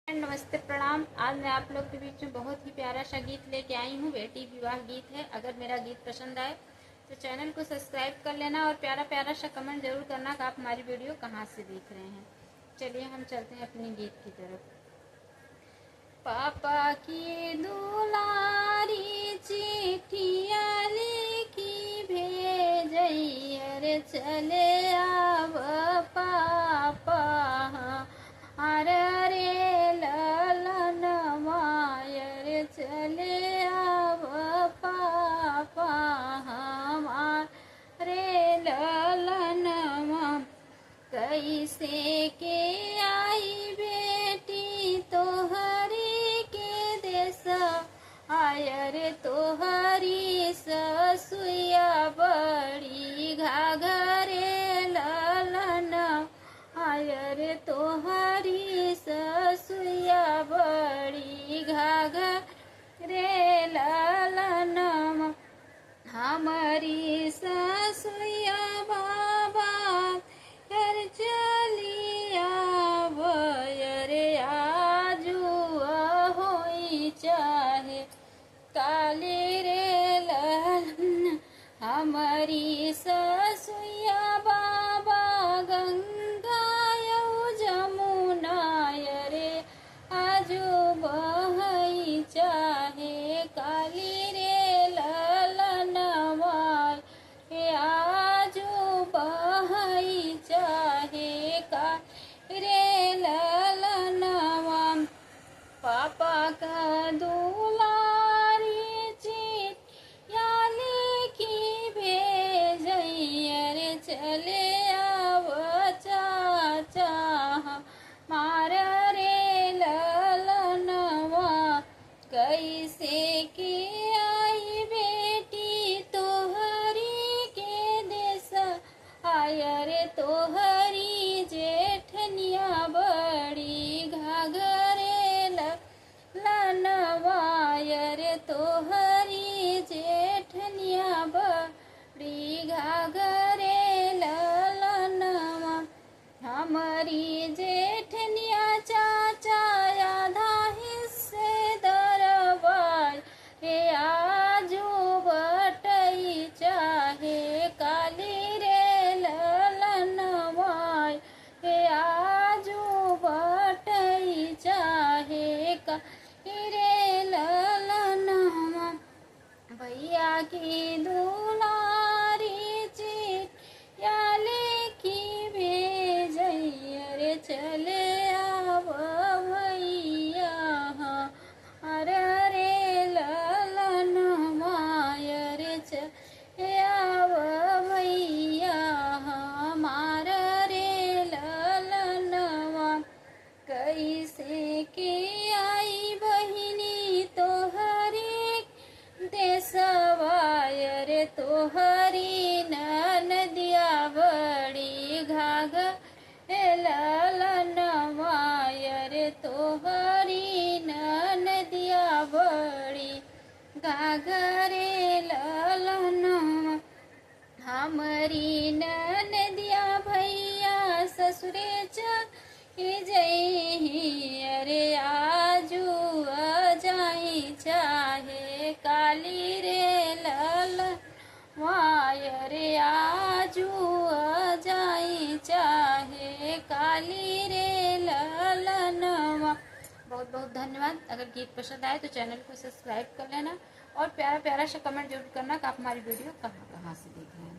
नमस्ते प्रणाम। आज मैं आप लोग के बीच में बहुत ही प्यारा सा गीत लेके आई हूँ। बेटी विवाह गीत है। अगर मेरा गीत पसंद आए तो चैनल को सब्सक्राइब कर लेना और प्यारा प्यारा सा कमेंट जरूर करना कि आप हमारी वीडियो कहाँ से देख रहे हैं। चलिए हम चलते हैं अपने गीत की तरफ। पापा की दुलारी चिट्ठिया लिखी भेजई, अरे चले आव पापा अरे ललन मायर, चले आव पापा हमारे ललन माँ। कैसे के आई बेटी तोहरी के देश, आयर तोहरी ससुया बड़ी घाघरे ललन, आयर तोहरी ससुया बड़ी घाघरे ललन। हमारी ससुया बाबा कर चलिया बयरे आजू होई चाहे काले रे ललन। हमारी ससुया बाबा गंगा यौ जमुना रे आजू बहई चाहे काली रे ललन माय, आजू बहई चाहे काली रे ललन माँ। पापा का दुलारी चिट्ठिया लिखी भेजई, अरे चले आव चाचा मार रे ललनवा। कैसे के आई बेटी तोहरी के देश, आयर तोहरी जेठनिया बड़ी घाघरे ललनवा, आयर तोहरी जेठनिया बड़ी घाघरे ललनवा। हमारी जेठनिया चाचा आधा हिस्से दरबार, हे आजू बटई चाहे काली रे ललनवा, हे आजू बटई चाहे काली रे ललनवा। भैया की दुलारी चिट्ठिया लिखी भेजई, अरे चले आव भैया अरे ललन मायर, चले आव भैया हमार रे ललनवा। कैसे के आई बहिनी तोहरी देशवायर, तोहरी ननदिया बड़ी घाघरे ललनवा, रे तोहरी ननदिया बड़ी घाघरे ललनवा। हमारी ननदिया भैया ससुरे चली जई, अरे आजू जाई चाहे काली रे ललनवा, रे आजू जाई चाहे काली रे ललनवा। बहुत बहुत धन्यवाद। अगर गीत पसंद आए तो चैनल को सब्सक्राइब कर लेना और प्यारा प्यारा सा कमेंट जरूर करना कि आप हमारी वीडियो कहाँ कहाँ से देख रहे हैं।